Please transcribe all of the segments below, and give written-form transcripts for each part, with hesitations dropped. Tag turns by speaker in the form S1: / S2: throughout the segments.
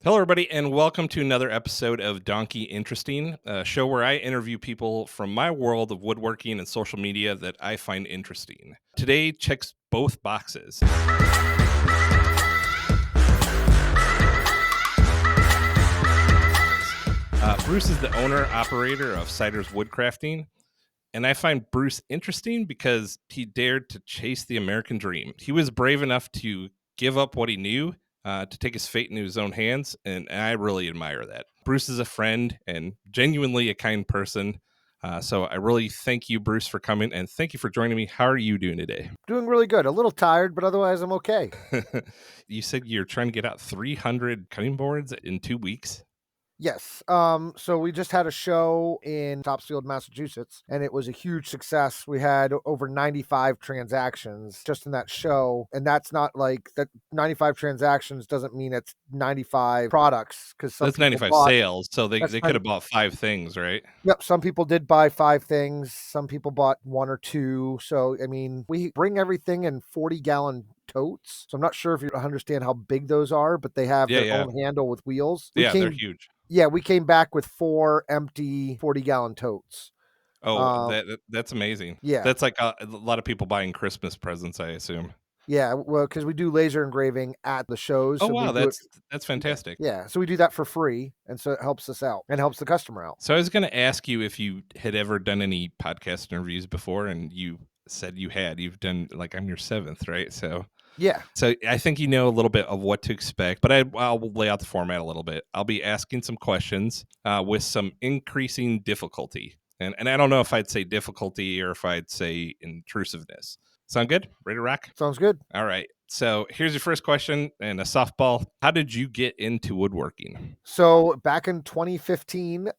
S1: Hello, everybody, and welcome to another episode of Donkey Interesting, a show where I interview people from my world of woodworking and social media that I find interesting. Today checks both boxes. Bruce is the owner operator of Siders Woodcrafting, and I find Bruce interesting because he dared to chase the American dream. He was brave enough to give up what he knew, to take his fate into his own hands, and I really admire that. Bruce is a friend and genuinely a kind person. So I really thank you, Bruce, for coming, and thank you for joining me. How are you doing today?
S2: Doing really good. A little tired, but otherwise I'm okay.
S1: You said you're trying to get out 300 cutting boards in 2 weeks.
S2: Yes. So we just had a show in Topsfield, Massachusetts, and it was a huge success. We had over 95 transactions just in that show. And that's not like that 95 transactions doesn't mean it's 95 products because some
S1: That's
S2: people
S1: 95
S2: bought
S1: sales, so they
S2: that's
S1: could
S2: 90
S1: have bought 5 things, right?
S2: Yep, some people did buy 5 things, some people bought 1 or 2. So I mean, we bring everything in 40-gallon totes. So I'm not sure if you understand how big those are, but they have
S1: Yeah,
S2: their
S1: yeah.
S2: own handle with wheels.
S1: Yeah, they're huge.
S2: We came back with 4 empty 40-gallon totes.
S1: Oh,
S2: Um,
S1: that's amazing.
S2: yeah,
S1: That's like a lot of people buying Christmas presents, I assume.
S2: yeah, well, because we do laser engraving at the shows,
S1: Oh,
S2: so we
S1: wow,
S2: do it.
S1: that's
S2: Yeah,
S1: fantastic.
S2: yeah, so we do that for free, and so it helps us out and helps the customer out.
S1: So I was gonna ask you if you had ever done any podcast interviews before, and you said you had. You've done, like, I'm your 7th, right?
S2: Yeah,
S1: So I think you know a little bit of what to expect, but I'll lay out the format a little bit. I'll be asking some questions with some increasing difficulty. And I don't know if I'd say difficulty or if I'd say intrusiveness. Sound good? Ready to rock?
S2: sounds good.
S1: All right. So here's your first question and a softball. How did you get into woodworking?
S2: So back in 2015,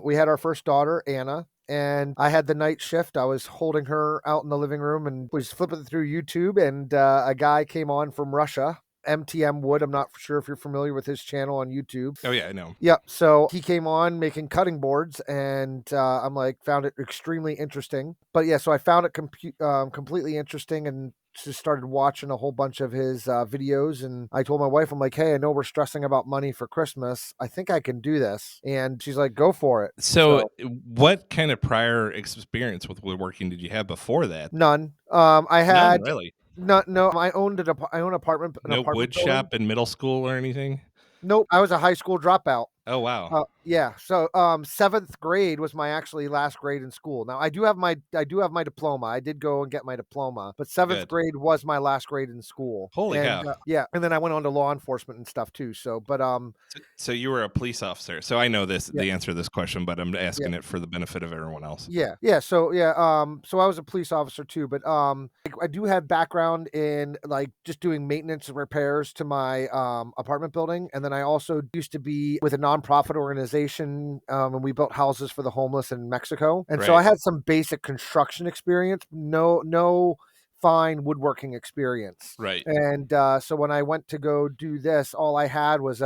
S2: we had our first daughter, Anna, and I had the night shift. I was holding her out in the living room and was flipping through YouTube, and a guy came on from Russia, MTM Wood. I'm not sure if you're familiar with his channel on YouTube.
S1: Oh, yeah, I know.
S2: Yep. So he came on making cutting boards, and I'm like, found it extremely interesting. But yeah, so I found it completely interesting and just started watching a whole bunch of his videos. And I told my wife, I'm like, hey, I know we're stressing about money for Christmas. I think I can do this. And she's like, go for it.
S1: So what kind of prior experience with woodworking did you have before that?
S2: None. I
S1: None,
S2: had
S1: really?
S2: no. I owned an
S1: No
S2: apartment
S1: wood
S2: building.
S1: shop in middle school or anything?
S2: Nope. I was a high school dropout.
S1: Oh, wow.
S2: Yeah. So, 7th grade was my actually last grade in school. Now, I do have my diploma. I did go and get my diploma, but 7th
S1: Good.
S2: grade was my last grade in school.
S1: Holy
S2: And,
S1: cow.
S2: yeah, and then I went on to law enforcement and stuff too. So, but,
S1: So you were a police officer. So I know
S2: yeah,
S1: the answer to this question, but I'm
S2: yeah.
S1: asking it for the benefit of everyone else.
S2: Yeah. So I was a police officer too, but I do have background in like just doing maintenance and repairs to my apartment building, and then I also used to be with a nonprofit organization, and we built houses for the homeless in Mexico, and so I
S1: Right.
S2: had some basic construction experience. No fine woodworking experience.
S1: Right.
S2: And so when I went to go do this, all I had was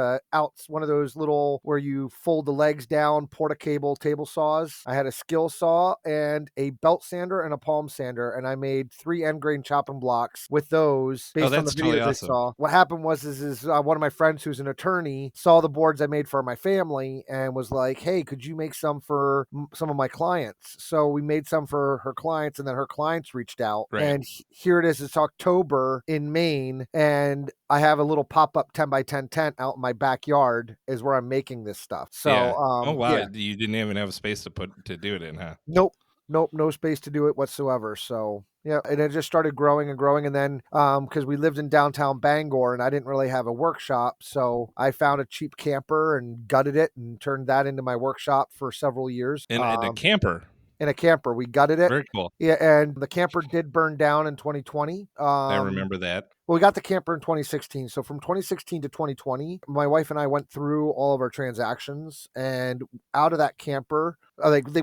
S2: one of those little where you fold the legs down, porta-cable table saws. I had a skill saw and a belt sander and a palm sander, and I made 3 end grain chopping blocks with those
S1: Oh,
S2: based on the
S1: that's totally
S2: videos I
S1: awesome.
S2: saw. What happened was one of my friends who's an attorney saw the boards I made for my family and was like, "Hey, could you make some for some of my clients?" So we made some for her clients, and then her clients reached out,
S1: Right.
S2: and here it is. It's October in Maine, and I have a little pop-up 10 by 10 tent out in my backyard is where I'm making this stuff. So,
S1: Yeah. Oh, wow.
S2: yeah,
S1: You didn't even have a space to do it in, huh?
S2: nope, no space to do it whatsoever. So, yeah, and it just started growing and growing. And then, because we lived in downtown Bangor and I didn't really have a workshop, so I found a cheap camper and gutted it and turned that into my workshop for several years.
S1: And a camper.
S2: In a camper, we gutted it.
S1: Very cool.
S2: Yeah, and the camper did burn down in 2020.
S1: I remember that.
S2: Well, we got the camper in 2016. So from 2016 to 2020, my wife and I went through all of our transactions, and out of that camper,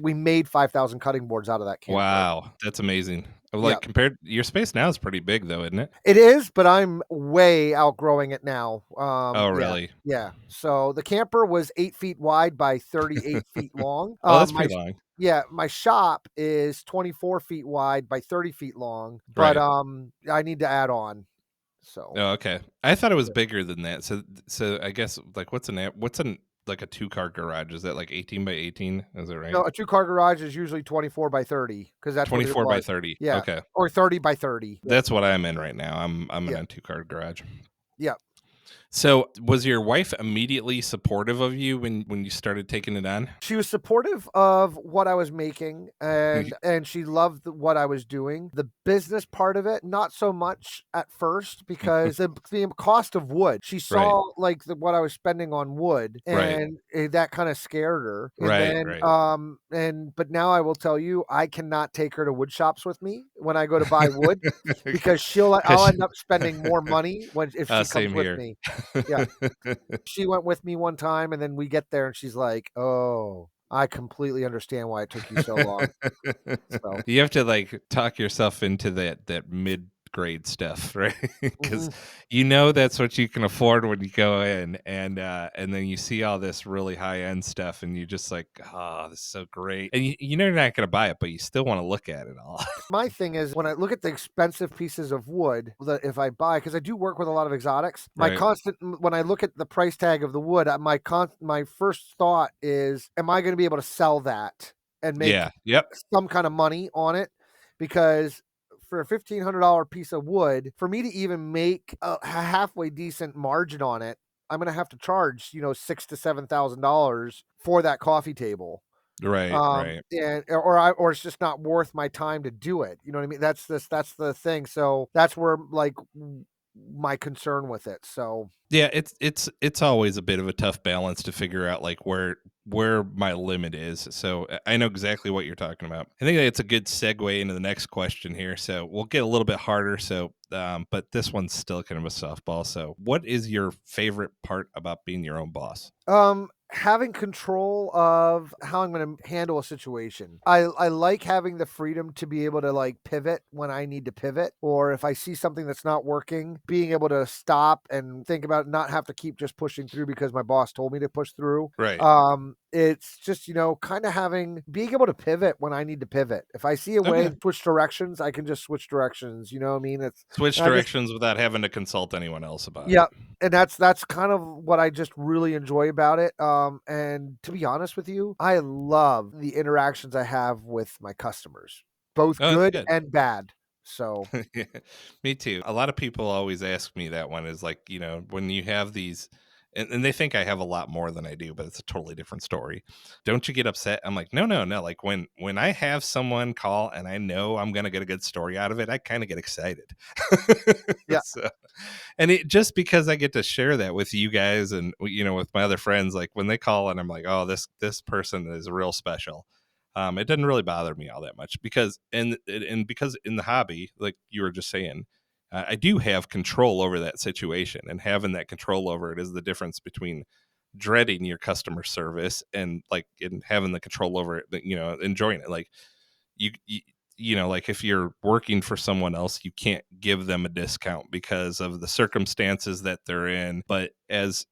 S2: we made 5,000 cutting boards out of that camper.
S1: Wow. That's amazing.
S2: Yeah,
S1: Like, compared, your space now is pretty big, though, isn't it?
S2: it is, but I'm way outgrowing it now.
S1: Oh,
S2: Yeah,
S1: really?
S2: yeah. So the camper was 8 feet wide by 38 feet long.
S1: Oh, that's pretty long.
S2: Yeah, my shop is 24 feet wide by 30 feet long, but
S1: Right.
S2: I need to add on. So
S1: Oh, okay. I thought it was
S2: yeah.
S1: bigger than that. So I guess like what's an like a 2-car garage? Is that like 18 by 18? Is that right?
S2: No, a two-car garage is usually 24 by 30 because that's what it
S1: 24 by
S2: was.
S1: 30.
S2: Yeah,
S1: Okay.
S2: or 30 by 30. Yeah,
S1: That's what I'm in right now. I'm in
S2: yeah,
S1: a 2-car garage.
S2: yeah.
S1: So, was your wife immediately supportive of you when you started taking it on?
S2: She was supportive of what I was making, and she loved what I was doing. The business part of it, not so much at first because the cost of wood. She
S1: Right.
S2: saw like what I was spending on wood,
S1: Right.
S2: and that kind of scared her. And
S1: Right,
S2: then,
S1: right.
S2: but now I will tell you, I cannot take her to wood shops with me when I go to buy wood because I'll
S1: 'Cause
S2: end up spending more money when if she comes
S1: same
S2: with
S1: here.
S2: me. Yeah. She went with me one time, and then we get there, and she's like, "Oh, I completely understand why it took you so long." So
S1: You have to, like, talk yourself into that mid-grade stuff, right? Because
S2: mhm.
S1: that's what you can afford when you go in, and then you see all this really high-end stuff, and you're just like, "Oh, this is so great." And you know you're not gonna buy it, but you still wanna look at it all.
S2: My thing is when I look at the expensive pieces of wood that if I buy, because I do work with a lot of exotics,
S1: Right.
S2: when I look at the price tag of the wood, my first thought is, am I gonna be able to sell that and make
S1: Yeah. Yep.
S2: some kind of money on it? Because for a $1,500 piece of wood, for me to even make a halfway decent margin on it, I'm gonna have to charge, $6 to $7,000 for that coffee table.
S1: Right, right.
S2: And or it's just not worth my time to do it. You know what I mean? That's the thing. So that's where like my concern with it. So
S1: Yeah, it's always a bit of a tough balance to figure out like where my limit is. So I know exactly what you're talking about. I think it's a good segue into the next question here. So we'll get a little bit harder. So, but this one's still kind of a softball. So, what is your favorite part about being your own boss?
S2: having control of how I'm going to handle a situation. I like having the freedom to be able to like pivot when I need to pivot, or if I see something that's not working, being able to stop and think about it, not have to keep just pushing through because my boss told me to push through.
S1: Right.
S2: It's just, kind of being able to pivot when I need to pivot. If I see a way
S1: Okay.
S2: to switch directions, I can just switch directions. You know what I mean?
S1: Switch
S2: And I just
S1: directions without having to consult anyone else about
S2: yeah,
S1: it.
S2: and that's kind of what I just really enjoy about it, and to be honest with you, I love the interactions I have with my customers, both
S1: Oh, that's
S2: good
S1: good.
S2: and bad. So,
S1: Yeah, me too. A lot of people always ask me that one is like, when you have these, and they think I have a lot more than I do, but it's a totally different story. Don't you get upset? I'm like, no, no, no. Like when I have someone call and I know I'm gonna get a good story out of it, I kind of get excited.
S2: yeah,
S1: So, and it just because I get to share that with you guys and with my other friends, like when they call and I'm like, oh, this person is real special. It doesn't really bother me all that much because because in the hobby, like you were just saying, I do have control over that situation, and having that control over it is the difference between dreading your customer service and like in having the control over it, enjoying it. Like you like if you're working for someone else, you can't give them a discount because of the circumstances that they're in. But as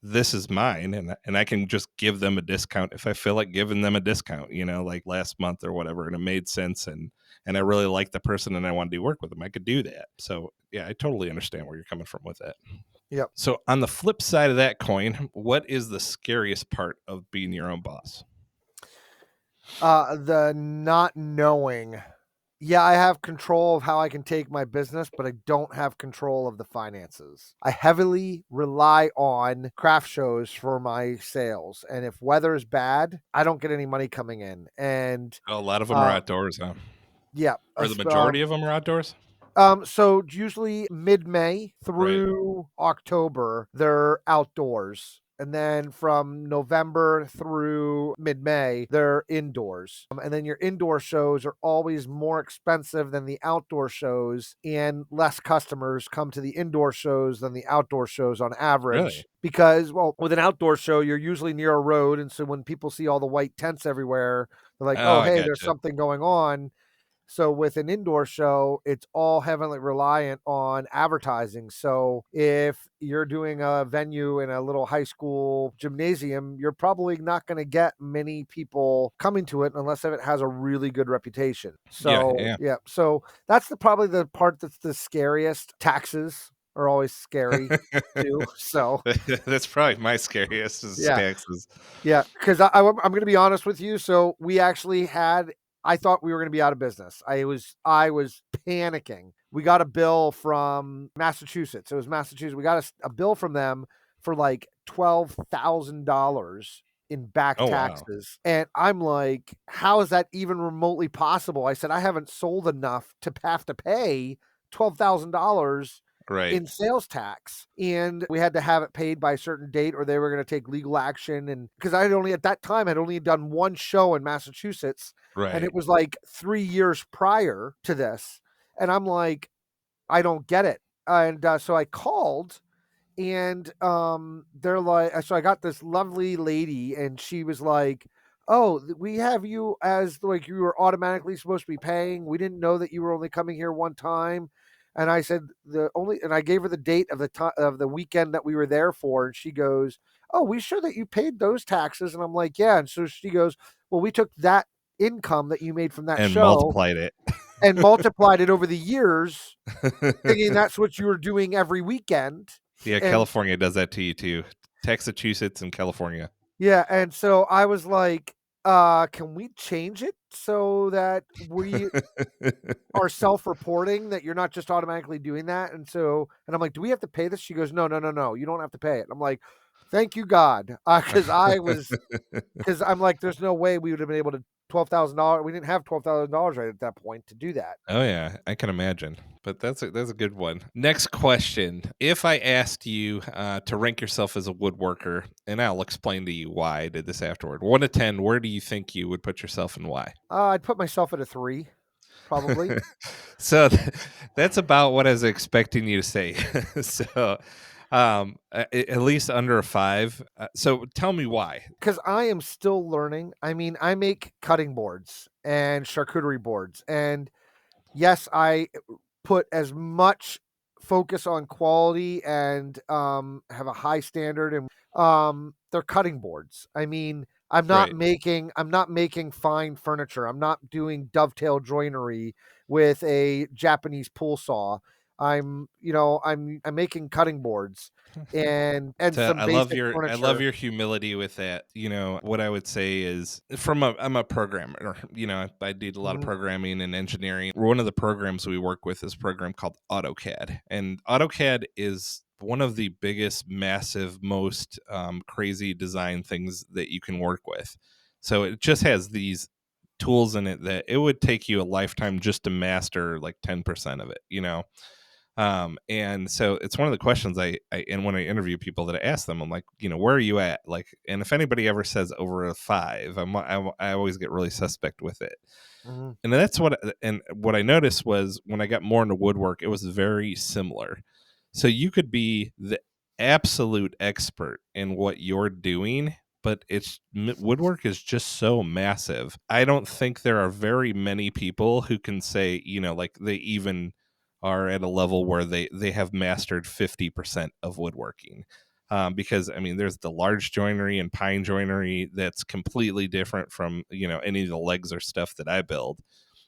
S1: this is mine, and I can just give them a discount if I feel like giving them a discount, like last month or whatever, and it made sense, and I really like the person and I want to do work with them, I could do that. So yeah, I totally understand where you're coming from with that.
S2: yep.
S1: So on the flip side of that coin, what is the scariest part of being your own boss?
S2: The not knowing. Yeah, I have control of how I can take my business, but I don't have control of the finances. I heavily rely on craft shows for my sales, and if weather is bad, I don't get any money coming in. And
S1: A lot of them are
S2: uh,
S1: outdoors, huh?
S2: yeah,
S1: Or the majority of them are outdoors?
S2: so usually mid-May
S1: Right.
S2: through October, they're outdoors. And then from November through mid-May, they're indoors. And then your indoor shows are always more expensive than the outdoor shows, and less customers come to the indoor shows than the outdoor shows on
S1: Really?
S2: average. Because, well, with an outdoor show, you're usually near a road. And so when people see all the white tents everywhere, they're like,
S1: Oh,
S2: oh,
S1: I
S2: hey, there's
S1: gotcha.
S2: something going on. So with an indoor show, it's all heavily reliant on advertising. So if you're doing a venue in a little high school gymnasium, you're probably not going to get many people coming to it unless it has a really good reputation.
S1: Yeah,
S2: So
S1: yeah.
S2: yeah, so that's probably the part that's the scariest. Taxes are always scary too. So
S1: That's probably my scariest is
S2: yeah,
S1: taxes.
S2: yeah, because I'm gonna be honest with you. So we actually had. I thought we were gonna be out of business. I was panicking. We got a bill from Massachusetts. It was Massachusetts. We got a bill from them for like $12,000 in back
S1: Oh, wow.
S2: taxes, and I'm like, "How is that even remotely possible?" I said, "I haven't sold enough to have to pay $12,000
S1: Right,
S2: in sales tax, and we had to have it paid by a certain date or they were going to take legal action." And because I had only at that time had only done one show in Massachusetts, and
S1: right.
S2: it was like 3 years prior to this, and I'm like, I don't get it. And so I called, and they're like, so I got this lovely lady, and she was like, "Oh, we have you as like you were automatically supposed to be paying. We didn't know that you were only coming here one time." And I said the only, and I gave her the date of the time of the weekend that we were there for, and she goes, "Oh, we sure that you paid those taxes?" And I'm like, "Yeah." And so she goes, "Well, we took that income that you made from that
S1: And
S2: show
S1: multiplied it.
S2: and multiplied it over the years, thinking that's what you were doing every weekend."
S1: Yeah,
S2: And
S1: California does that to you too. Massachusetts and California.
S2: yeah, and so I was like, can we change it so that we are self-reporting, that you're not just automatically doing that?" And so, and I'm like, "Do we have to pay this?" She goes, "No, no, no, no, you don't have to pay it." I'm like, "Thank you, God," because I'm like, "There's no way we would have been able to $12,000. We didn't have $12,000 right at that point to do that."
S1: Oh yeah, I can imagine. But that's a good one. Next question: if I asked you to rank yourself as a woodworker, and I'll explain to you why I did this afterward. 1 to 10, where do you think you would put yourself and why?
S2: I'd put myself at a 3, probably.
S1: So that's about what I was expecting you to say. So at least under a 5. So tell me why.
S2: Because I am still learning. I mean, I make cutting boards and charcuterie boards, and yes, I put as much focus on quality and have a high standard, and they're cutting boards. I mean,
S1: Right.
S2: I'm not making fine furniture. I'm not doing dovetail joinery with a Japanese pull saw. I'm making cutting boards and
S1: So
S2: some basic
S1: I love
S2: furniture.
S1: your humility with that. What I would say is I'm a programmer. I did a lot of
S2: Mhm,
S1: programming and engineering. One of the programs we work with is a program called AutoCAD, and AutoCAD is one of the biggest, massive, most crazy design things that you can work with. So it just has these tools in it that it would take you a lifetime just to master like 10% of it. And so it's one of the questions I and when I interview people that I ask them, I'm like, where are you at? Like, and if anybody ever says over a 5, I always get really suspect with it.
S2: mhm.
S1: And what I noticed was when I got more into woodwork, it was very similar. So you could be the absolute expert in what you're doing, but woodwork is just so massive. I don't think there are very many people who can say, like they even are at a level where they have mastered 50% of woodworking. Because I mean, there's the large joinery and pine joinery that's completely different from any of the legs or stuff that I build.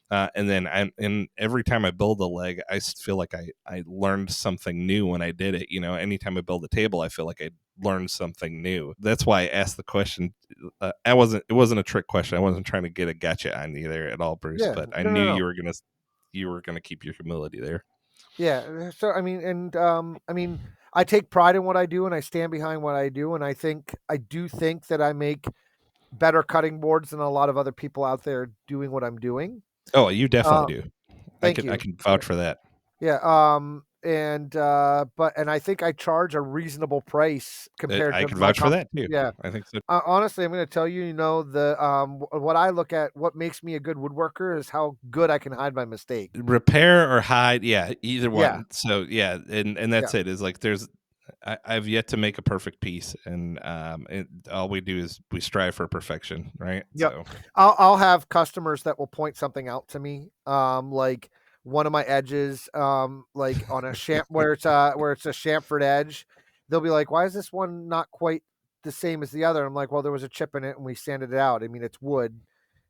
S1: And every time I build a leg, feel like I learned something new when I did it. Anytime I build a table, I feel like I learned something new. That's why I asked the question. It wasn't a trick question. I wasn't trying to get a gotcha on you there at all, Bruce.
S2: Yeah,
S1: But I
S2: no, no,
S1: knew
S2: no.
S1: you were gonna keep your humility there.
S2: Yeah, so I mean, and I mean, I take pride in what I do, and I stand behind what I do, and I do think that I make better cutting boards than a lot of other people out there doing what I'm doing.
S1: Oh, you definitely
S2: Uh,
S1: do.
S2: Thank
S1: I
S2: you.
S1: can vouch for that.
S2: Yeah, and I think I charge a reasonable price compared
S1: I
S2: to
S1: can
S2: my
S1: vouch for that too.
S2: yeah.
S1: I think so.
S2: Honestly, I'm gonna tell you, what I look at, what makes me a good woodworker is how good I can hide my mistake.
S1: Repair or hide, yeah, either
S2: Yeah,
S1: one. So yeah, and
S2: yeah,
S1: that's it. Is like I've yet to make a perfect piece, and all we do is we strive for perfection, right?
S2: Yep.
S1: So
S2: I'll have customers that will point something out to me, like one of my edges, like on a where it's a chamfered edge. They'll be like, "Why is this one not quite the same as the other?" I'm like, "Well, there was a chip in it and we sanded it out. I mean, it's wood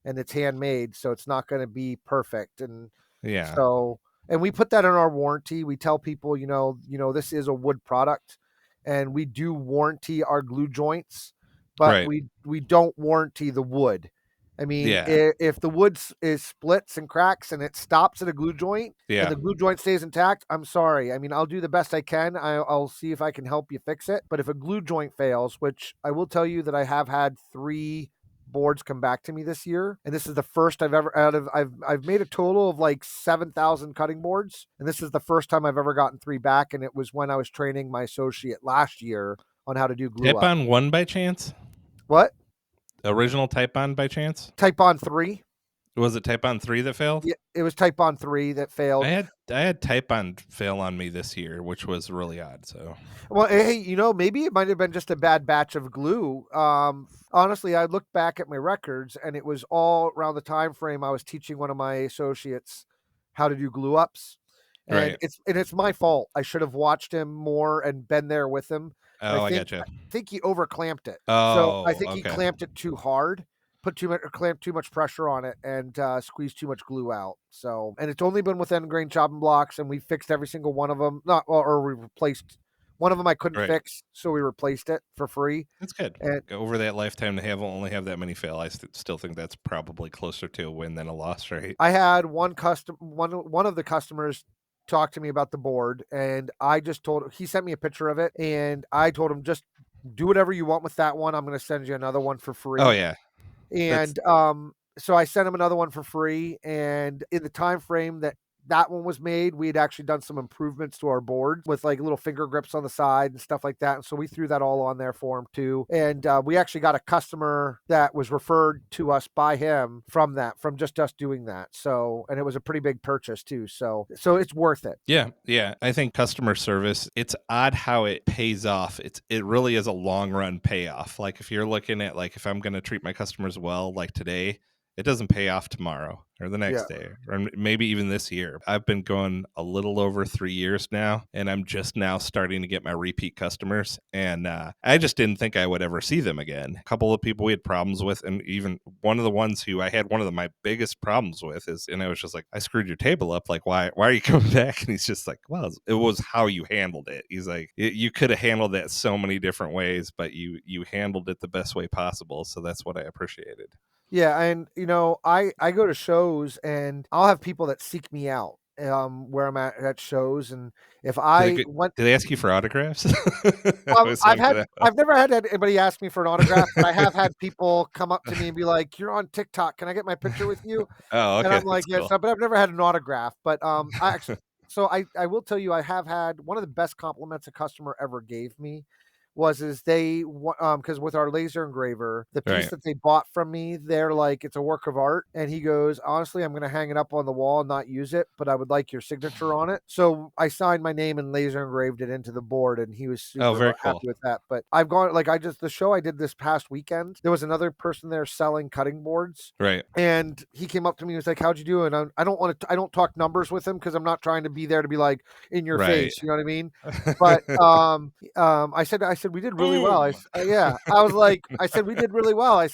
S2: and it's handmade, so it's not going to be perfect." And
S1: yeah,
S2: so, and we put that in our warranty. We tell people, this is a wood product, and we do warranty our glue joints, but
S1: right,
S2: we don't warranty the wood. I mean,
S1: yeah,
S2: if the wood is splits and cracks and it stops at a glue joint and
S1: yeah.
S2: the glue joint stays intact, I'm sorry. I mean, I'll do the best I can. I'll see if I can help you fix it. But if a glue joint fails, which I will tell you that I have had 3 boards come back to me this year, and this is the first I've ever I've made a total of like 7,000 cutting boards, and this is the first time I've ever gotten 3 back, and it was when I was training my associate last year on how to do glue
S1: Type
S2: up.
S1: on one by chance?
S2: What?
S1: Original Type on by chance?
S2: Type on 3?
S1: Was it Type on 3 that failed?
S2: Yeah, it was Type on 3 that failed.
S1: I had Type on fail on me this year, which was really odd. So
S2: Well, hey, maybe it might have been just a bad batch of glue. Honestly, I looked back at my records, and it was all around the time frame I was teaching one of my associates how to do glue ups, and
S1: right.
S2: it's my fault. I should have watched him more and been there with him. And
S1: Oh, I
S2: I
S1: gotcha.
S2: think he over clamped it. So I
S1: Oh,
S2: think he
S1: okay.
S2: clamped it too hard, clamped too much pressure on it, and squeezed too much glue out. So, and it's only been with end grain chopping blocks, and we fixed every single one of them. Not or we replaced one of them I couldn't
S1: Right.
S2: fix, so we replaced it for free.
S1: That's good.
S2: And
S1: Over that lifetime to have only have that many fail, I still think that's probably closer to a win than a loss, right?
S2: I had one of the customers talk to me about the board, and I just told he sent me a picture of it, and I told him, just do whatever you want with that one. I'm going to send you another one for
S1: Oh
S2: free.
S1: yeah. That's
S2: And so I sent him another one for free. And in the time frame that one was made, we had actually done some improvements to our board with like little finger grips on the side and stuff like that. And so we threw that all on there for him too. And we actually got a customer that was referred to us by him from just us doing that. So, and it was a pretty big purchase too. So it's worth it.
S1: yeah, yeah. I think customer service, it's odd how it pays off. It really is a long run payoff. Like if you're looking at like if I'm going to treat my customers well like today, it doesn't pay off tomorrow or the
S2: Yeah.
S1: next day or maybe even this year. I've been going a little over 3 years now and I'm just now starting to get my repeat customers and I just didn't think I would ever see them again. A couple of people we had problems with and even one of the ones who I had one of my biggest problems with is and I was just like I screwed your table up like why are you coming back and he's just like well it was how you handled it. He's like you could have handled that so many different ways but you handled it the best way possible so that's what I appreciated.
S2: Yeah, and I go to shows and I'll have people that seek me out where I'm at shows, and if
S1: Did they
S2: I
S1: get
S2: went
S1: did they ask you for autographs? I
S2: well,
S1: always wanted to know.
S2: I've never had anybody ask me for an autograph, but I have had people come up to me and be like, "You're on TikTok. Can I get my picture with you?"
S1: Oh,
S2: And
S1: okay,
S2: I'm like,
S1: that's
S2: "Yes,"
S1: cool.
S2: but I've never had an autograph. But I actually, so I will tell you, I have had one of the best compliments a customer ever gave me was is because with our laser engraver, the piece
S1: Right.
S2: that they bought from me, they're like, it's a work of art. And he goes, honestly, I'm gonna hang it up on the wall and not use it, but I would like your signature on it. So I signed my name and laser engraved it into the board, and he was
S1: Oh,
S2: super
S1: very
S2: happy
S1: cool.
S2: with that. But I've gone like I just the show I did this past weekend, there was another person there selling cutting boards,
S1: Right.
S2: and he came up to me and was like, "How'd you do?" And I don't want to. I don't talk numbers with him because I'm not trying to be there to be like in your
S1: Right.
S2: face. You know what I mean? But I said we did really well.
S1: Boom.
S2: Yeah, I was like, I said we did really well. I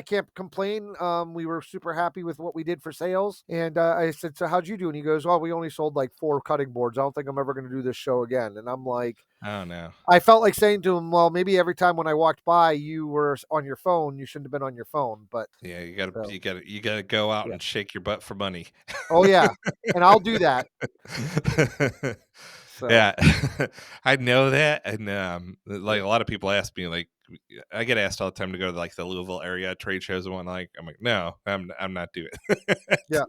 S2: can't complain. We were super happy with what we did for sales. And I said, so how'd you do? And he goes, well, we only sold like 4 cutting boards. I don't think I'm ever going to do this show again. And I'm like,
S1: Oh, no.
S2: I felt like saying to him, well, maybe every time when I walked by, you were on your phone. You shouldn't have been on your phone. But
S1: Yeah,
S2: so
S1: you gotta go out
S2: yeah,
S1: and shake your butt for money.
S2: oh yeah, and I'll do that. So
S1: Yeah. I know that, and, like,
S2: yeah,
S1: a lot of people ask me, like I get asked all the time to go to, like, the Louisville area trade shows and whatnot, I'm like, "No, I'm not doing
S2: yeah.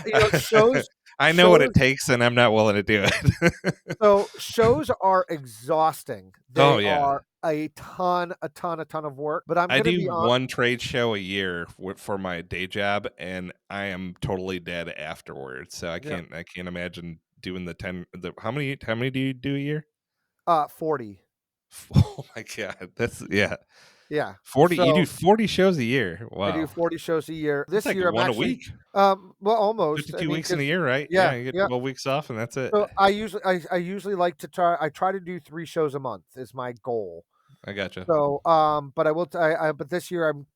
S1: it."
S2: Shows
S1: I know what it
S2: shows
S1: takes, and I'm not willing to do it.
S2: So shows are exhausting.
S1: Oh,
S2: They
S1: yeah.
S2: are a ton of work, but I'm
S1: I
S2: gonna
S1: do
S2: be on.
S1: one trade show a year for my day job, and I am totally dead afterwards. So
S2: Yeah.
S1: I can't imagine doing the 10 the how many do you do a year?
S2: 40.
S1: Oh my god, that's yeah.
S2: Yeah.
S1: 40, you do
S2: So
S1: 40 shows a year.
S2: I do
S1: Wow.
S2: 40 shows a year.
S1: That's
S2: This
S1: like
S2: year I'm
S1: one a
S2: actually,
S1: week.
S2: well, almost. I
S1: 52
S2: mean,
S1: weeks in a
S2: because
S1: year, right?
S2: yeah,
S1: Yeah, you get
S2: yeah.
S1: 12 weeks off and that's it.
S2: So I usually like to try to do 3 shows a month is my goal.
S1: I gotcha.
S2: So, but I will but this year I'm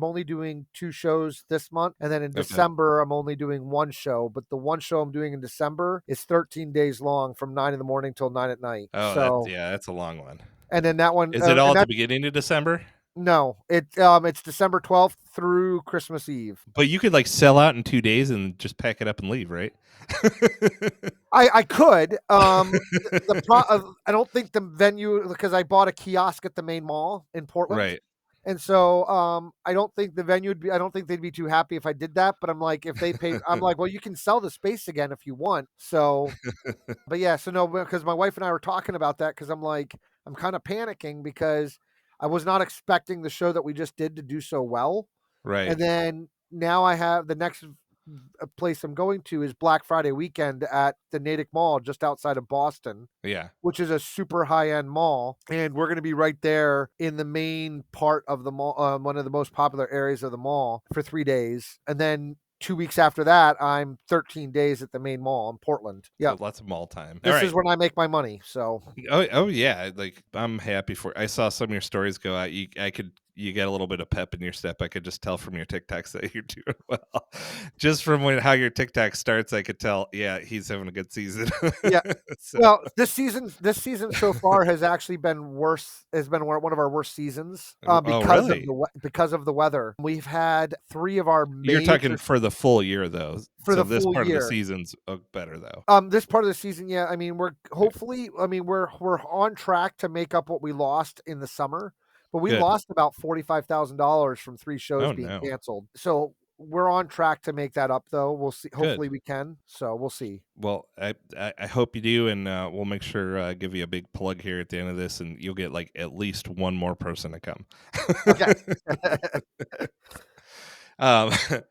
S2: only doing 2 shows this month, and then in
S1: Okay.
S2: December, I'm only doing 1 show, but the 1 show I'm doing in December is 13 days long from 9 in the morning till 9 at night.
S1: Oh, that's
S2: So,
S1: yeah, that's a long one.
S2: and then that one,
S1: Is it all
S2: and
S1: at the
S2: that
S1: beginning of December?
S2: no, it's December 12th through Christmas Eve.
S1: But you could like sell out in 2 days and just pack it up and leave, right?
S2: I could, I don't think the venue because I bought a kiosk at the main mall in Portland,
S1: Right.
S2: and so, I don't think the venue would be I don't think they'd be too happy if I did that, but I'm like, if they pay I'm like, "Well, you can sell the space again if you want." So but yeah, so no, because my wife and I were talking about that because I'm like, I'm kinda panicking because I was not expecting the show that we just did to do so well,
S1: Right.
S2: and then now I have the next place I'm going to is Black Friday weekend at the Natick Mall just outside of Boston,
S1: Yeah.
S2: which is a super high-end mall, and we're gonna be right there in the main part of the mall, one of the most popular areas of the mall for 3 days, and then 2 weeks after that, I'm 13 days at the main mall in Portland.
S1: So
S2: Yep.
S1: lots of mall time. All
S2: This is
S1: right.
S2: when I make my money, so
S1: Oh yeah, like I'm happy for. I saw some of your stories go out. You get a little bit of pep in your step. I could just tell from your TikToks that you're doing well. Just from how your TikTok starts, I could tell. Yeah, he's having a good season.
S2: yeah.
S1: So,
S2: Well, this season so far has actually been worse has been one of our worst seasons,
S1: oh really?
S2: because of the weather. We've had 3 of our
S1: You're talking
S2: major
S1: for the full year though.
S2: for
S1: So
S2: the
S1: this
S2: full
S1: part of the
S2: year.
S1: season's better though.
S2: This part of the season, yeah, I mean, we're on track to make up what we lost in the summer, but we
S1: Good.
S2: lost about $45,000 from 3 shows
S1: Oh
S2: being
S1: no.
S2: canceled. So, we're on track to make that up, though. We'll see.
S1: Good.
S2: Hopefully, we can. So, we'll see.
S1: Well, I hope you do, and we'll make sure give you a big plug here at the end of this, and you'll get like at least one more person to come.
S2: Okay.
S1: um, all
S2: If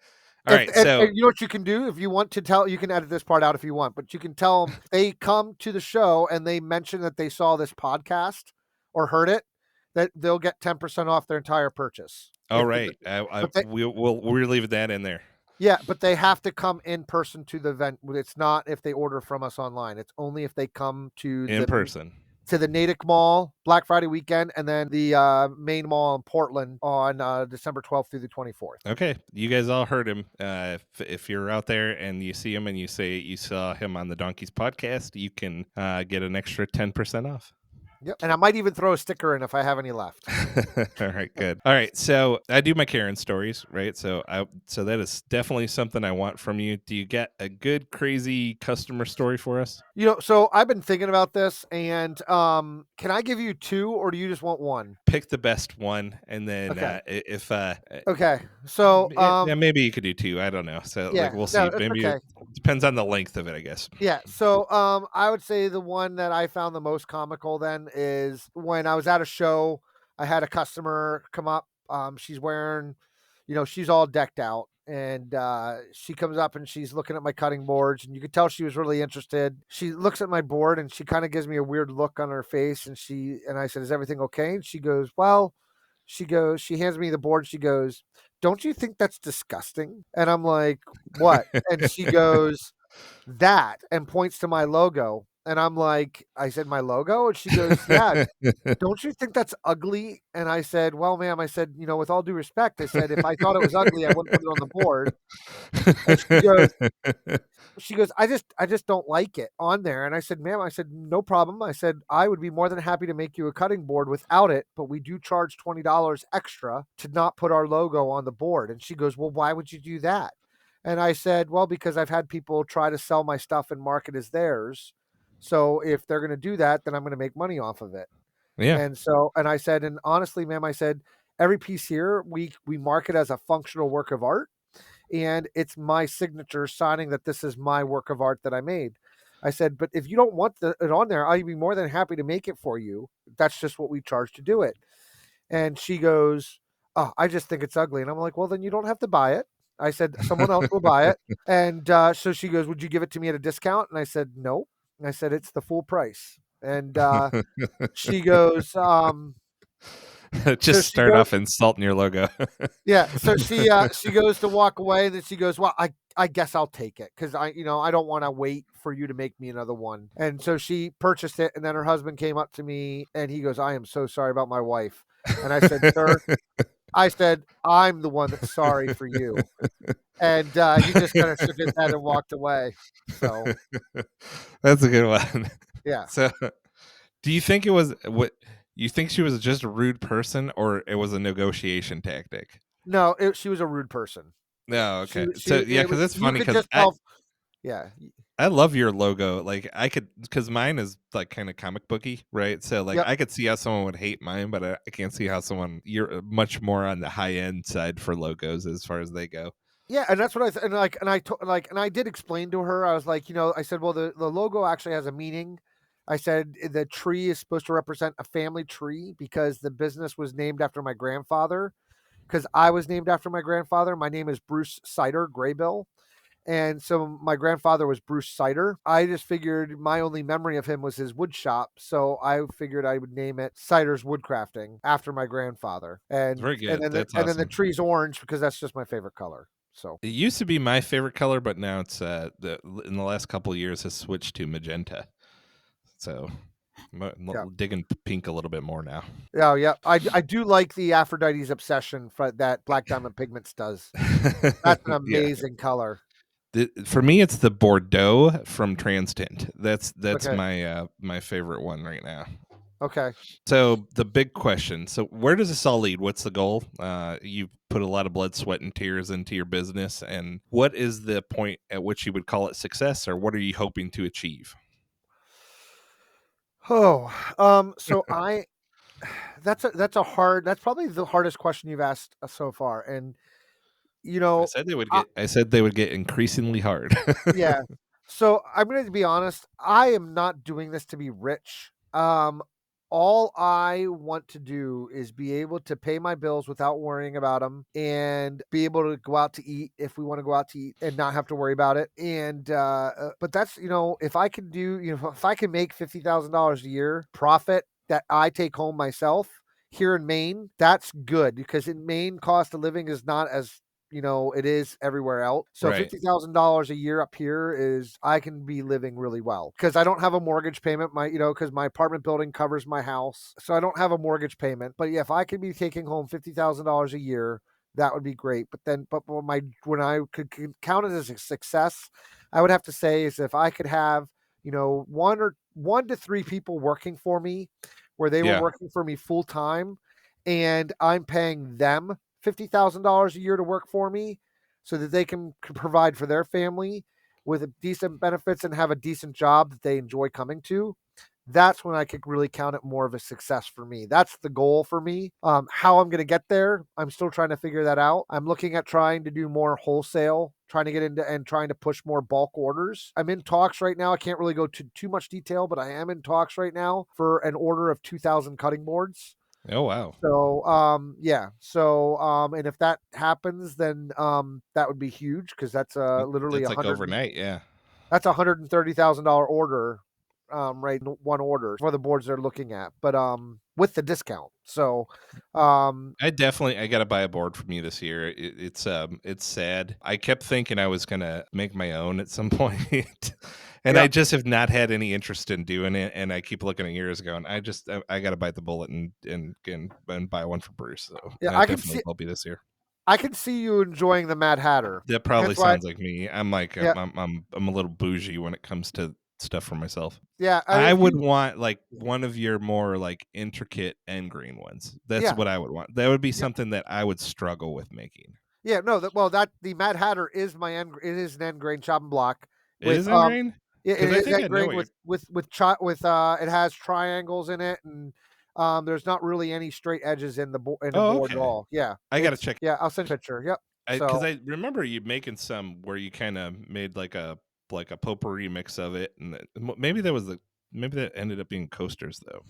S1: right, so
S2: and you know what you can do? If you want to tell you can edit this part out if you want, but you can tell them they come to the show and they mention that they saw this podcast or heard it, that they'll get 10% off their entire purchase.
S1: all
S2: If the
S1: right,
S2: but they
S1: we're leaving that in there.
S2: Yeah, but they have to come in person to the event. It's not if they order from us online. It's only if they come
S1: In person.
S2: to the Natick Mall Black Friday weekend, and then the main mall in Portland on December 12th through the 24th.
S1: Okay, you guys all heard him. If you're out there and you see him and you say you saw him on the Donkeys podcast, you can get an extra 10% off.
S2: Yep, and I might even throw a sticker in if I have any left.
S1: All right, good. All right, so I do my Karen stories, right? So that is definitely something I want from you. Do you get a good crazy customer story for us?
S2: So I've been thinking about this, and can I give you 2, or do you just want 1?
S1: Pick the best one, and then
S2: Okay.
S1: if
S2: Okay. So
S1: yeah, maybe you could do 2. I don't know. So like
S2: yeah,
S1: we'll
S2: no,
S1: see.
S2: that's
S1: Maybe it
S2: okay.
S1: depends on the length of it, I guess.
S2: Yeah. So I would say the one that I found the most comical then is when I was at a show, I had a customer come up. She's wearing, she's all decked out. And she comes up and she's looking at my cutting boards, and you could tell she was really interested. She looks at my board and she kind of gives me a weird look on her face. And I said, "Is everything okay?" And she goes, "Well," she hands me the board. She goes, "Don't you think that's disgusting?" And I'm like, "What?" And she goes, "That," and points to my logo. And I'm like, I said, "My logo?" And she goes, "Yeah, don't you think that's ugly?" And I said, "Well, ma'am," I said, "with all due respect," I said, "if I thought it was ugly, I wouldn't put it on the board." And she goes, "I just don't like it on there." And I said, "Ma'am," I said, "No problem." I said, "I would be more than happy to make you a cutting board without it, but we do charge $20 extra to not put our logo on the board." And she goes, "Well, why would you do that?" And I said, "Well, because I've had people try to sell my stuff and market as theirs. So if they're going to do that, then I'm going to make money off of it."
S1: Yeah.
S2: And I said, "And honestly, ma'am," I said, "every piece here we market as a functional work of art, and it's my signature signing that this is my work of art that I made." I said, "But if you don't want it on there, I'd be more than happy to make it for you. That's just what we charge to do it." And she goes, "Oh, I just think it's ugly." And I'm like, "Well, then you don't have to buy it." I said, "Someone else will buy it." And so she goes, "Would you give it to me at a discount?" And I said, "No." And I said, "It's the full price." And she goes, so
S1: Just
S2: she
S1: start
S2: goes,
S1: off insulting your logo.
S2: yeah. So she goes to walk away, and then she goes, "Well, I guess I'll take it because I don't want to wait for you to make me another one." And so she purchased it, and then her husband came up to me, and he goes, "I am so sorry about my wife." And I said, "Sir," I said, "I'm the one that's sorry for you." And he just kind of shook his head and walked away. So
S1: That's a good one.
S2: yeah,
S1: So, do you think it was what you think she was just a rude person or it was a negotiation tactic?
S2: no, she was a rude person.
S1: No,
S2: She
S1: okay.
S2: was she
S1: So, yeah,
S2: it
S1: because
S2: was
S1: it's
S2: you
S1: funny
S2: could
S1: because
S2: just tell. Yeah,
S1: I love your logo. Like, I could because mine is like kind of comic booky, right? So, like,
S2: yep.
S1: I could see how someone would hate mine, but I can't see how someone you're much more on the high end side for logos as far as they go.
S2: Yeah, and that's what and and I did explain to her. I was like, I said, well, the logo actually has a meaning. I said the tree is supposed to represent a family tree because the business was named after my grandfather. Because I was named after my grandfather. My name is Bruce Sider Graybill. And so my grandfather was Bruce Sider. I just figured my only memory of him was his wood shop. So I figured I would name it Siders Woodcrafting after my grandfather.
S1: It's very
S2: And
S1: good.
S2: then
S1: That's
S2: the
S1: awesome.
S2: tree's orange because that's just my favorite color. So
S1: It used to be my favorite color, but now it's in the last couple of years has switched to magenta. So
S2: yeah.
S1: digging pink a little bit more now.
S2: Yeah, yeah. I do like the Aphrodite's obsession that Black Diamond Pigments does. That's an
S1: Yeah.
S2: amazing color.
S1: For me, it's the Bordeaux from Transtint. That's
S2: Okay.
S1: my my favorite one right now.
S2: Okay.
S1: So the big question: so where does this all lead? What's the goal? You've put a lot of blood, sweat, and tears into your business, and what is the point at which you would call it success, or what are you hoping to achieve?
S2: Oh, so I that's probably the hardest question you've asked so far. And you know, I,
S1: I said they would get increasingly hard.
S2: yeah. So I'm going to be honest. I am not doing this to be rich. All I want to do is be able to pay my bills without worrying about them and be able to go out to eat if we want to go out to eat and not have to worry about it. And, but that's, if I can do, if I can make $50,000 a year profit that I take home myself here in Maine, that's good because in Maine, cost of living is not as it is everywhere else. So
S1: Right.
S2: $50,000 a year up here is I can be living really well because I don't have a mortgage payment. Because my apartment building covers my house, so I don't have a mortgage payment. But yeah, if I could be taking home $50,000 a year, that would be great. But when I could count it as a success, I would have to say is if I could have one to three people working for me, where they were
S1: Yeah.
S2: working for me full time, and I'm paying them $50,000 a year to work for me so that they can provide for their family with decent benefits and have a decent job that they enjoy coming to. That's when I could really count it more of a success for me. That's the goal for me. How I'm going to get there, I'm still trying to figure that out. I'm looking at trying to do more wholesale, trying to get into and trying to push more bulk orders. I'm in talks right now. I can't really go to too much detail, but I am in talks right now for an order of 2,000 cutting boards.
S1: Oh wow.
S2: So, yeah. So, and if that happens, then that would be huge because that's literally
S1: That's like overnight. Yeah.
S2: that's $130,000 order, right? One order for the boards they're looking at, but with the discount. So, um,
S1: I gotta buy a board from you this year. It's sad. I kept thinking I was gonna make my own at some point, and I
S2: yep,
S1: just have not had any interest in doing it. And I keep looking at yours going, I gotta bite the bullet and buy one for Bruce. So
S2: yeah.
S1: I definitely will be this year.
S2: I can see you enjoying the Mad Hatter.
S1: That probably
S2: That's why,
S1: sounds like me. I'm like
S2: yeah,
S1: I'm a little bougie when it comes to stuff for myself.
S2: yeah.
S1: I
S2: If
S1: would
S2: you,
S1: want like one of your more like intricate end green ones. That's
S2: yeah,
S1: what I would want. That would be
S2: yeah,
S1: something that I would struggle with making.
S2: yeah. No, that the Mad Hatter is my end. It is an end grain chopping block
S1: It
S2: with
S1: is end grain?
S2: yeah, it
S1: Because I
S2: is
S1: think
S2: end
S1: I know
S2: grain
S1: what you're
S2: with it has triangles in it, and there's not really any straight edges in the
S1: Oh,
S2: board at
S1: okay.
S2: all. Yeah,
S1: I gotta check
S2: yeah. I'll send you a picture. Yep.
S1: because
S2: So
S1: I remember you making some where you kinda made like a potpourri mix of it, and maybe maybe that ended up being coasters, though.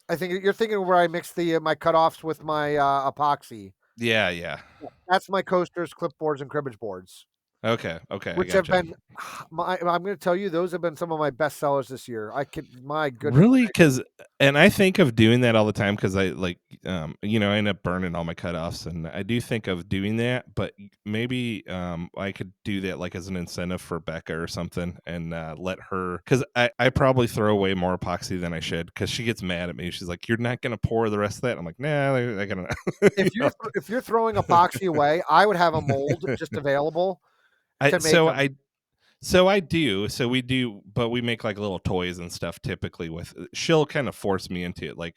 S2: I think you're thinking where I mix the my cutoffs with my epoxy.
S1: Yeah, yeah.
S2: Yeah, that's my coasters, clipboards, and cribbage boards.
S1: Okay, okay, I
S2: which have
S1: gotcha.
S2: been I'm gonna tell you, those have been some of my best sellers this year. I could my goodness.
S1: Really? Because and I think of doing that all the time because I like, I end up burning all my cutoffs, and I do think of doing that, but maybe, I could do that, like, as an incentive for Becca or something and, let her, because I probably throw away more epoxy than I should because she gets mad at me. She's like, "You're not gonna pour the rest of that?" I'm like, "Nah, I gotta," you know?
S2: If you're throwing epoxy away, I would have a mold just available
S1: I
S2: to make
S1: so
S2: them.
S1: I So I do. So we do, but we make like little toys and stuff typically with she'll kind of force me into it. Like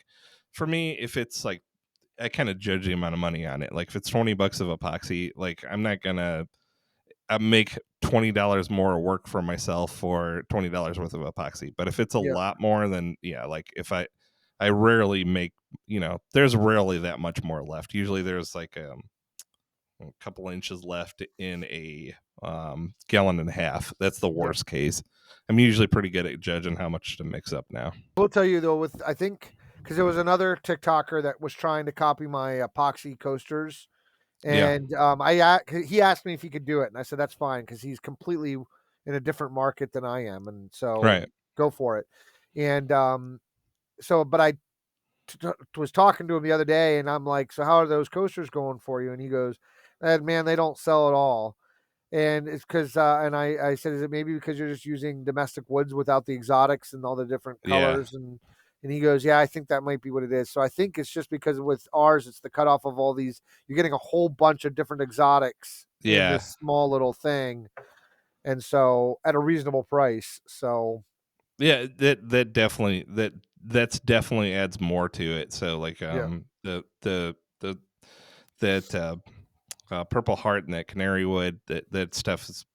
S1: for me, if it's like I kind of judge the amount of money on it. Like if it's $20 of epoxy, like I'm not gonna make $20 more work for myself for $20 worth of epoxy. But if it's a
S2: Yeah,
S1: lot more, then yeah, like if I rarely make, there's rarely that much more left. Usually there's like a couple inches left in a gallon and a half. That's the
S2: yeah.
S1: worst case. I'm usually pretty good at judging how much to mix up now.
S2: I will tell you though, with I think because there was another TikToker that was trying to copy my epoxy coasters,
S1: Yeah.
S2: and he asked me if he could do it, and I said that's fine because he's completely in a different market than I am, and so
S1: Right.
S2: go for it. And but I was talking to him the other day, and I'm like, "So how are those coasters going for you?" And he goes, Man, they don't sell at all." And it's because, and I said, "Is it maybe because you're just using domestic woods without the exotics and all the different
S1: Yeah.
S2: colors?" And he goes, "Yeah, I think that might be what it is." So I think it's just because with ours, it's the cutoff of all these. You're getting a whole bunch of different exotics in
S1: Yeah.
S2: this small little thing, and so at a reasonable price. So
S1: Yeah. That definitely that's definitely adds more to it. So like
S2: yeah,
S1: the that Purple Heart and that Canary Wood, that stuff is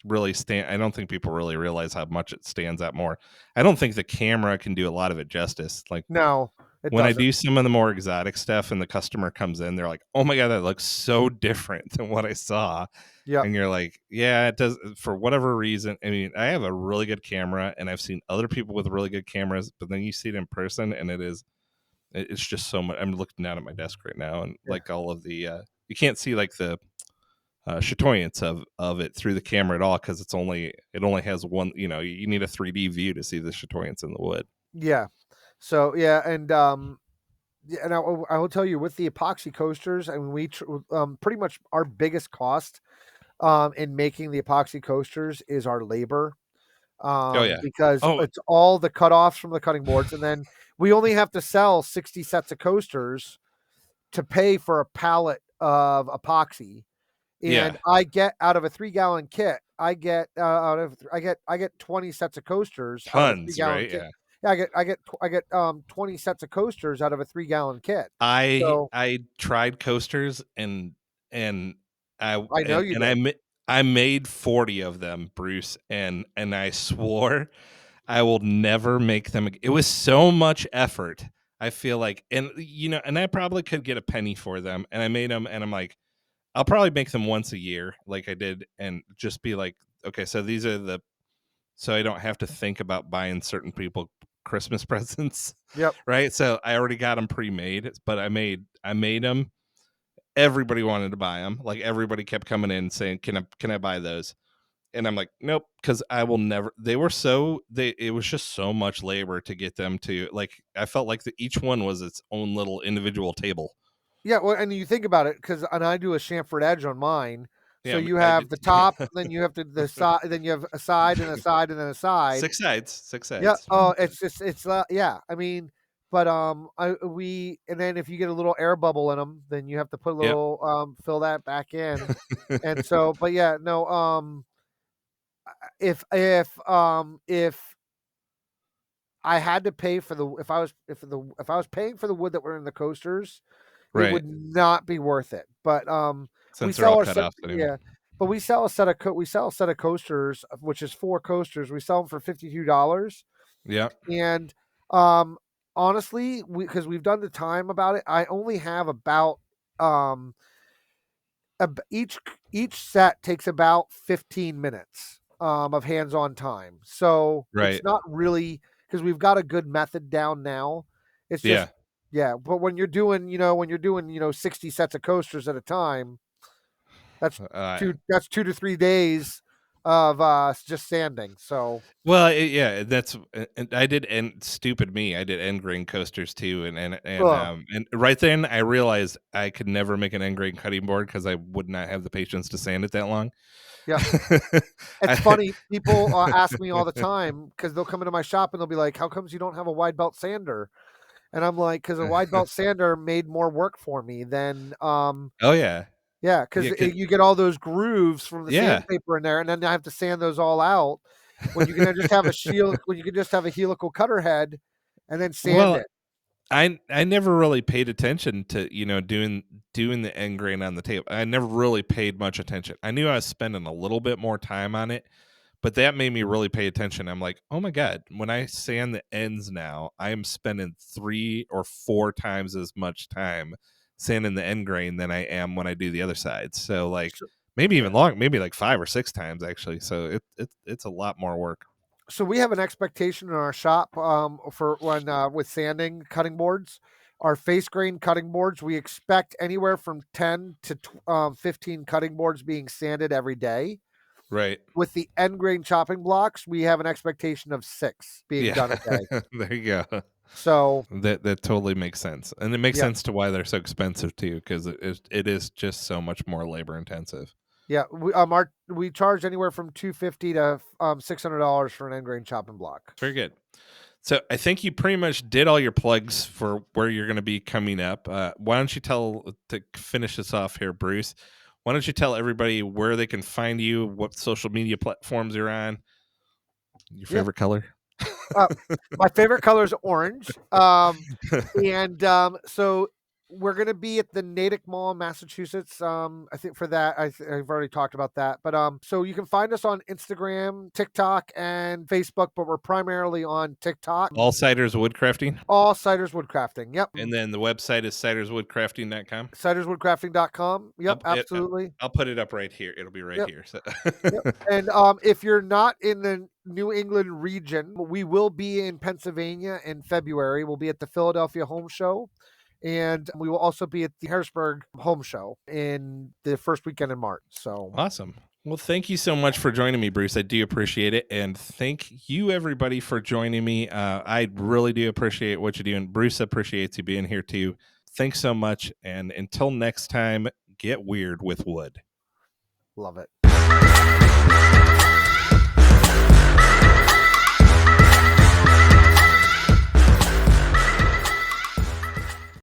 S1: really stand. I don't think people really realize how much it stands out more. I don't think the camera can do a lot of it justice. Like
S2: no, it
S1: when I
S2: doesn't.
S1: do some of the more exotic stuff and the customer comes in, they're like, "Oh my god, that looks so different than what I saw."
S2: Yep,
S1: And you're like, "Yeah, it does for whatever reason." I mean, I have a really good camera and I've seen other people with really good cameras, but then you see it in person and it's just so much. I'm looking down at my desk right now and
S2: yeah.
S1: like all of the you can't see like the chatoyance of it through the camera at all because it only has one, you need a 3D view to see the chatoyance in the wood.
S2: Yeah. So yeah, and yeah, and I will tell you with the epoxy coasters, I mean, pretty much our biggest cost in making the epoxy coasters is our labor,
S1: Oh yeah.
S2: because
S1: Oh
S2: it's all the cutoffs from the cutting boards, and then we only have to sell 60 sets of coasters to pay for a pallet of epoxy.
S1: yeah.
S2: And I get out of a 3-gallon kit, I get 20 sets of coasters out of a
S1: Tons,
S2: 3-gallon
S1: right?
S2: kit.
S1: Yeah.
S2: Yeah, I get 20 sets of coasters out of a 3-gallon kit.
S1: I
S2: So,
S1: I tried coasters and
S2: I know you did.
S1: I made 40 of them, Bruce, and I swore I will never make them it was so much effort. I feel like and I probably could get a penny for them and I made them and I'm like I'll probably make them once a year like I did and just be like okay, so these are the so I don't have to think about buying certain people Christmas presents,
S2: Yep.
S1: right? So I already got them pre-made, but I made them. Everybody wanted to buy them. Like everybody kept coming in saying, can I buy those?" And I'm like, "Nope, because I will never." They were so they. It was just so much labor to get them to like. I felt like each one was its own little individual table.
S2: Yeah, well, and you think about it, because and I do a chamfered edge on mine. So
S1: Yeah,
S2: you
S1: I
S2: have
S1: did.
S2: the top, then you have the side, then you have a side and a side and then a side.
S1: Six sides, six
S2: Yeah.
S1: sides.
S2: Oh, yeah. I mean, but I we and then if you get a little air bubble in them, then you have to put a
S1: Yep.
S2: little fill that back in. And so, but yeah, no. If I had to pay for the if I was paying for the wood that were in the coasters, it
S1: Right.
S2: would not be worth it. But we
S1: Since they're
S2: sell
S1: all
S2: our
S1: cut
S2: set,
S1: off anyway.
S2: yeah. But we sell a set of coasters, which is 4 coasters. We sell them for $52.
S1: Yep.
S2: And, um, honestly, because we've done the time about it, I only have about, um, each set takes about 15 minutes, of hands-on time. So, it's
S1: Right.
S2: not really because 'cause we've got a good method down now. It's just
S1: Yeah.
S2: yeah, but when you're doing, 60 sets of coasters at a time, That's
S1: Uh,
S2: 2 to 3 days of, just sanding, so
S1: well, yeah, that's and I did end stupid me. I did end grain coasters too,
S2: ugh,
S1: and right then I realized I could never make an end grain cutting board because I would not have the patience to sand it that long.
S2: yep. It's
S1: I,
S2: funny, people, ask me all the time because 'cause they'll come into my shop and they'll be like, "How comes you don't have a wide belt sander?" And I'm like, "'Cause a wide belt sander made more work for me than,
S1: oh yeah,
S2: yeah,
S1: yeah,
S2: because you get all those grooves from the
S1: yeah.
S2: sandpaper in there, and then I have to sand those all out when you can just have a helical cutter head and then sand
S1: Well,
S2: it.
S1: I never really paid attention to, doing the end grain on the table. I never really paid much attention. I knew I was spending a little bit more time on it, but that made me really pay attention. I'm like, "Oh my god, when I sand the ends now, I am spending 3 or 4 times as much time sanding the end grain than I am when I do the other side." So, like,
S2: So
S1: maybe
S2: yeah.
S1: even long, maybe like 5 or 6 times actually. So it's a lot more work.
S2: So we have an expectation in our shop, for when, with sanding cutting boards. Our face grain cutting boards, we expect anywhere from 10 to 15 cutting boards being sanded every day.
S1: Right.
S2: With the end grain chopping blocks, we have an expectation of 6 being
S1: Yeah.
S2: done a day.
S1: There you go.
S2: So,
S1: That totally makes sense, and it makes
S2: yeah,
S1: sense to why they're so expensive too, because it is just so much more labor intensive.
S2: yeah, we charge anywhere from 250 to, $600 for an end grain chopping block.
S1: Very good. So I think you pretty much did all your plugs for where you're going to be coming up. Why don't you tell to finish this off here, Bruce? Why don't you tell everybody where they can find you, what social media platforms you're on, your
S2: Yeah.
S1: favorite color?
S2: Uh, my favorite color is orange. And so we're gonna be at the Natick Mall, Massachusetts. I think for that, I've already talked about that. But so you can find us on Instagram, TikTok, and Facebook, but we're primarily on TikTok.
S1: All Siders Woodcrafting,
S2: All Siders Woodcrafting. Yep.
S1: and then the website is ciderswoodcrafting.com.
S2: Ciderswoodcrafting.com. Yep,
S1: I'll it,
S2: absolutely.
S1: I'll put it up right here. It'll be right
S2: Yep.
S1: here. So
S2: Yep. And if you're not in the New England region, we will be in Pennsylvania in February. We'll be at the Philadelphia Home Show, and we will also be at the Harrisburg Home Show in the first weekend in March. So,
S1: awesome. Well, thank you so much for joining me, Bruce. I do appreciate it. And thank you, everybody, for joining me. I really do appreciate what you're doing. Bruce appreciates you being here, too. Thanks so much. And until next time, get weird with wood.
S2: love it.